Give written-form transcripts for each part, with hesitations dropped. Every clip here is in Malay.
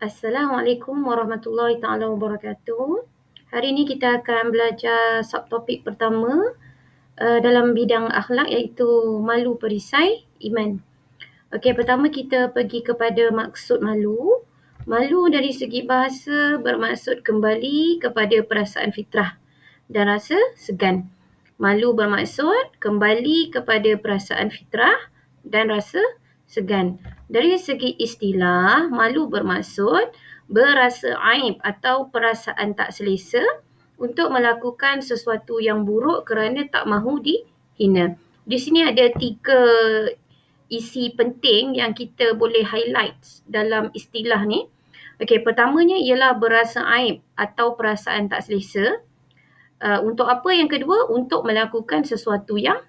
Assalamualaikum warahmatullahi taala wabarakatuh. Hari ini kita akan belajar subtopik pertama dalam bidang akhlak iaitu malu perisai iman. Okey, pertama kita pergi kepada maksud malu. Malu dari segi bahasa bermaksud kembali kepada perasaan fitrah dan rasa segan. Malu bermaksud kembali kepada perasaan fitrah dan rasa segan. Dari segi istilah, malu bermaksud berasa aib atau perasaan tak selesa untuk melakukan sesuatu yang buruk kerana tak mahu dihina. Di sini ada 3 isi penting yang kita boleh highlight dalam istilah ni. Okey, pertamanya ialah berasa aib atau perasaan tak selesa. Untuk apa? Yang kedua, untuk melakukan sesuatu yang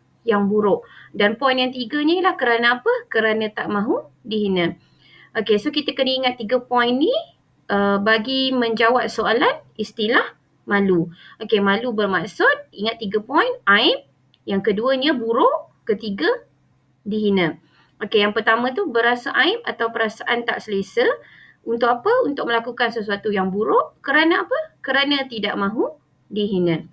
buruk. Dan poin yang tiganya ialah kerana apa? Kerana tak mahu dihina. Okey, so kita kena ingat 3 poin ni bagi menjawab soalan istilah malu. Okey, malu bermaksud, ingat 3 poin, aib. Yang keduanya buruk. Ketiga, dihina. Okey, yang pertama tu berasa aib atau perasaan tak selesa. Untuk apa? Untuk melakukan sesuatu yang buruk. Kerana apa? Kerana tidak mahu dihina.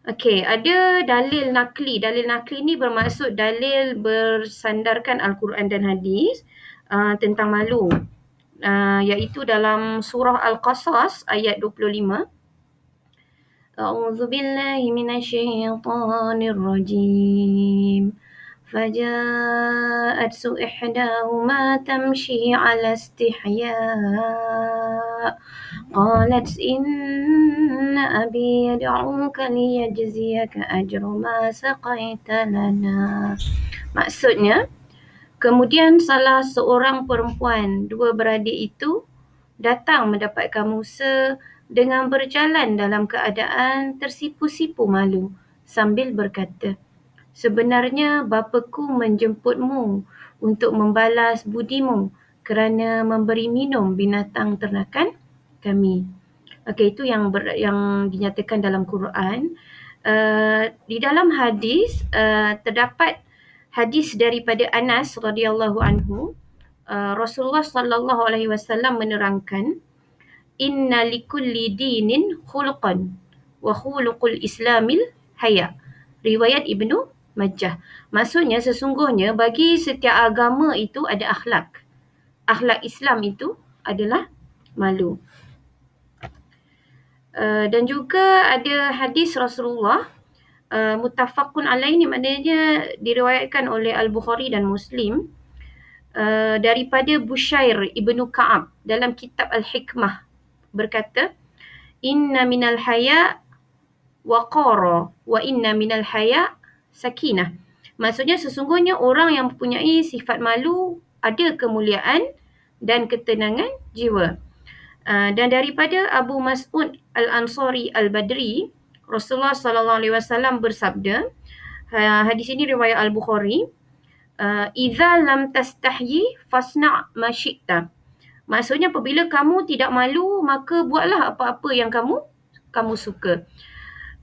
Okey, ada dalil nakli. Dalil nakli ni bermaksud dalil bersandarkan Al-Quran dan hadis tentang malu. Iaitu dalam surah Al-Qasas ayat 25. A'udzu billahi minasyaitonir rajim. فجاءت إحداهما تمشي على استحياء قالت إن أبي يدعوك ليجزيك أجر ما سقيت لنا. Maksudnya, kemudian salah seorang perempuan, dua beradik itu datang mendapatkan Musa dengan berjalan dalam keadaan tersipu-sipu malu sambil berkata, sebenarnya bapaku menjemputmu untuk membalas budimu kerana memberi minum binatang ternakan kami. Okey, itu yang dinyatakan dalam Quran. Di dalam hadis terdapat hadis daripada Anas radhiyallahu anhu. Rasulullah sallallahu alaihi wasallam menerangkan, inna likulli dinin khuluqan wa khuluqul islamil haya. Riwayat Ibnu Majah. Maksudnya sesungguhnya bagi setiap agama itu ada akhlak. Akhlak Islam itu adalah malu. Dan juga ada hadis Rasulullah muttafaqun alaih, ni maknanya diriwayatkan oleh Al-Bukhari dan Muslim daripada Bushair ibnu Ka'ab dalam kitab Al-Hikmah berkata, inna minal haya waqara wa inna minal haya sakinah. Maksudnya sesungguhnya orang yang mempunyai sifat malu ada kemuliaan dan ketenangan jiwa. Dan daripada Abu Mas'ud Al-Ansari Al-Badri, Rasulullah sallallahu alaihi wasallam bersabda, hadis ini riwayat Al-Bukhari, idza lam tastahyi fasna' ma syi'ta. Maksudnya apabila kamu tidak malu, maka buatlah apa-apa yang kamu suka.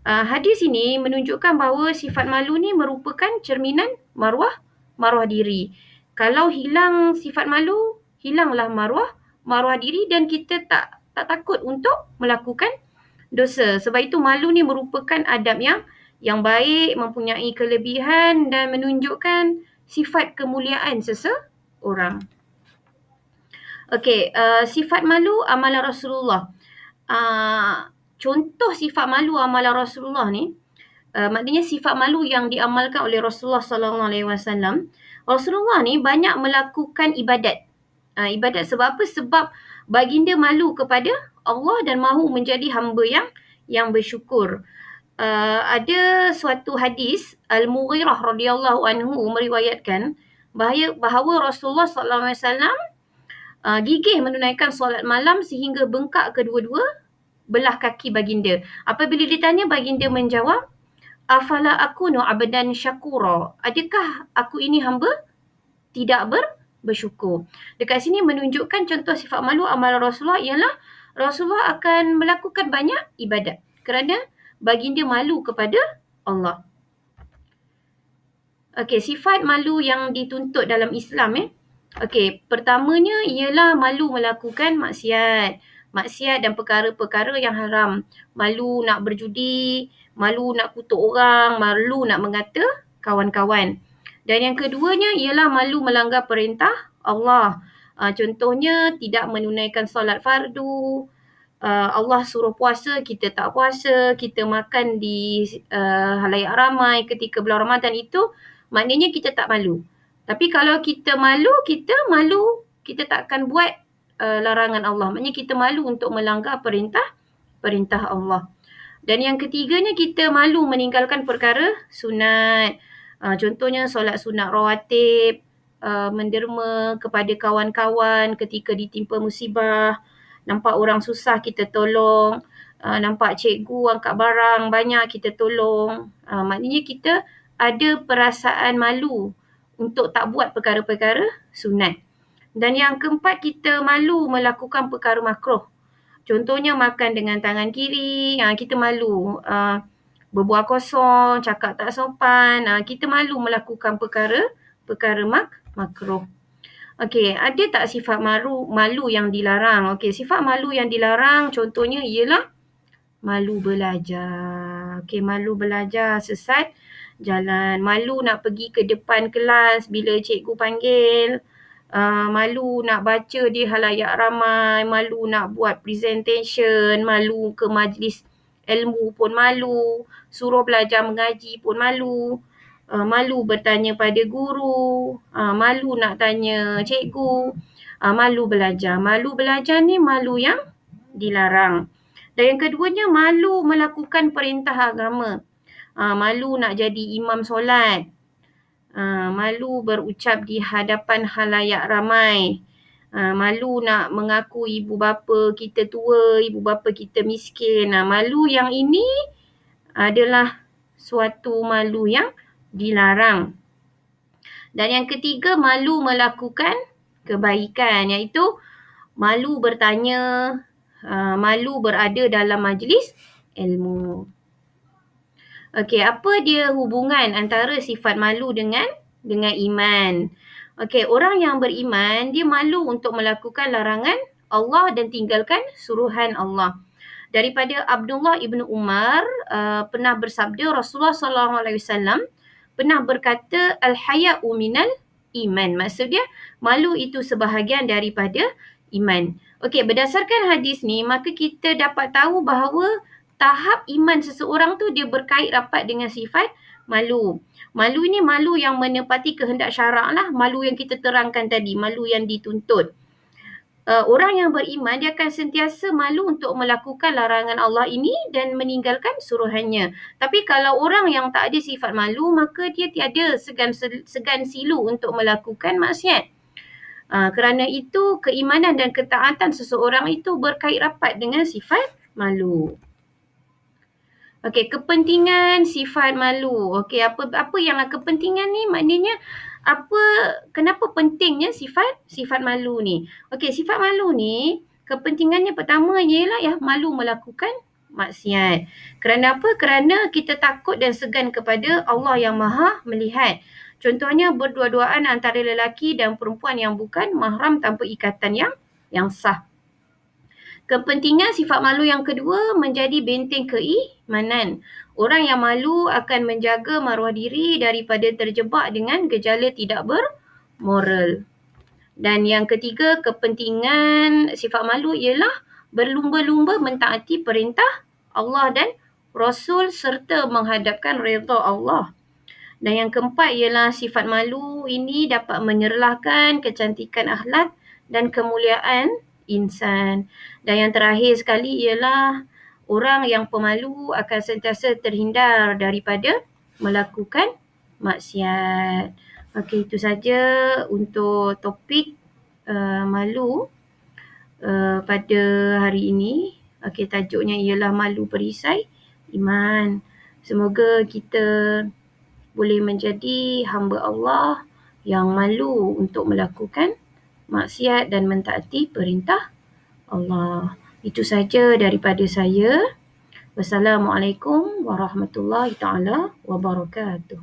Hadis ini menunjukkan bahawa sifat malu ni merupakan cerminan maruah diri. Kalau hilang sifat malu, hilanglah maruah diri dan kita tak takut untuk melakukan dosa. Sebab itu malu ni merupakan adab yang baik, mempunyai kelebihan dan menunjukkan sifat kemuliaan seseorang. Okey, sifat malu amalan Rasulullah. Contoh sifat malu amalan Rasulullah ni, maknanya sifat malu yang diamalkan oleh Rasulullah sallallahu alaihi wasallam. Rasulullah ni banyak melakukan ibadat. Ibadat sebab apa? Sebab baginda malu kepada Allah dan mahu menjadi hamba yang bersyukur. Ada suatu hadis Al-Mughirah radhiyallahu anhu meriwayatkan bahawa Rasulullah sallallahu alaihi wasallam gigih menunaikan solat malam sehingga bengkak kedua-dua belah kaki baginda. Apabila ditanya, baginda menjawab, afala akunu abdan syakura. Adakah aku ini hamba tidak bersyukur? Dekat sini menunjukkan contoh sifat malu amalan Rasulullah ialah Rasulullah akan melakukan banyak ibadat kerana baginda malu kepada Allah. Okey, sifat malu yang dituntut dalam Islam Okey, pertamanya ialah malu melakukan maksiat. Maksiat dan perkara-perkara yang haram. Malu nak berjudi, malu nak kutuk orang, malu nak mengata kawan-kawan. Dan yang keduanya ialah malu melanggar perintah Allah. Contohnya tidak menunaikan solat fardu, Allah suruh puasa, kita tak puasa, kita makan di halayak ramai ketika bulan Ramadan itu, maknanya kita tak malu. Tapi kalau kita malu, kita tak akan buat larangan Allah. Maknanya kita malu untuk melanggar perintah Allah. Dan yang ketiganya kita malu meninggalkan perkara sunat. Contohnya solat sunat rawatib, menderma kepada kawan-kawan ketika ditimpa musibah, nampak orang susah kita tolong, nampak cikgu angkat barang banyak kita tolong. Maknanya kita ada perasaan malu untuk tak buat perkara-perkara sunat. Dan yang keempat, kita malu melakukan perkara makruh. Contohnya makan dengan tangan kiri, kita malu. Berbual kosong, cakap tak sopan, kita malu melakukan perkara makruh. Okey, ada tak sifat malu yang dilarang? Okey, sifat malu yang dilarang contohnya ialah malu belajar. Okey, malu belajar sesat jalan. Malu nak pergi ke depan kelas bila cikgu panggil. Malu nak baca di halayak ramai. Malu nak buat presentation. Malu ke majlis ilmu pun malu. Suruh belajar mengaji pun malu. Malu bertanya pada guru. Malu nak tanya cikgu. Malu belajar. Malu belajar ni malu yang dilarang. Dan yang keduanya, malu melakukan perintah agama. Malu nak jadi imam solat. Malu berucap di hadapan halayak ramai. Malu nak mengaku ibu bapa kita tua, ibu bapa kita miskin. Malu yang ini adalah suatu malu yang dilarang. Dan yang ketiga, malu melakukan kebaikan, iaitu malu bertanya, malu berada dalam majlis ilmu. Okey, apa dia hubungan antara sifat malu dengan iman? Okey, orang yang beriman, dia malu untuk melakukan larangan Allah dan tinggalkan suruhan Allah. Daripada Abdullah ibnu Umar pernah bersabda, Rasulullah SAW pernah berkata, al-haya'u minal iman. Maksudnya, malu itu sebahagian daripada iman. Okey, berdasarkan hadis ni, maka kita dapat tahu bahawa tahap iman seseorang tu dia berkait rapat dengan sifat malu. Malu ni malu yang menepati kehendak syarak lah. Malu yang kita terangkan tadi, malu yang dituntut. Orang yang beriman, dia akan sentiasa malu untuk melakukan larangan Allah ini dan meninggalkan suruhannya. Tapi kalau orang yang tak ada sifat malu, maka dia tiada segan silu untuk melakukan maksiat. Kerana itu, keimanan dan ketaatan seseorang itu berkait rapat dengan sifat malu. Okey, kepentingan sifat malu. Okey, apa yang kepentingan ni? Maknanya kenapa pentingnya sifat malu ni? Okey, sifat malu ni kepentingannya pertama ialah malu melakukan maksiat. Kerana apa? Kerana kita takut dan segan kepada Allah yang Maha melihat. Contohnya berdua-duaan antara lelaki dan perempuan yang bukan mahram tanpa ikatan yang sah. Kepentingan sifat malu yang kedua menjadi benteng keimanan. Orang yang malu akan menjaga maruah diri daripada terjebak dengan gejala tidak bermoral. Dan yang ketiga, kepentingan sifat malu ialah berlumba-lumba mentaati perintah Allah dan Rasul serta menghadapkan redha Allah. Dan yang keempat ialah sifat malu ini dapat menyerlahkan kecantikan akhlak dan kemuliaan insan. Dan yang terakhir sekali ialah orang yang pemalu akan sentiasa terhindar daripada melakukan maksiat. Okey, itu saja untuk topik malu pada hari ini. Okey, tajuknya ialah malu perisai iman. Semoga kita boleh menjadi hamba Allah yang malu untuk melakukan maksiat dan mentaati perintah Allah. Itu saja daripada saya. Wassalamualaikum warahmatullahi taala wabarakatuh.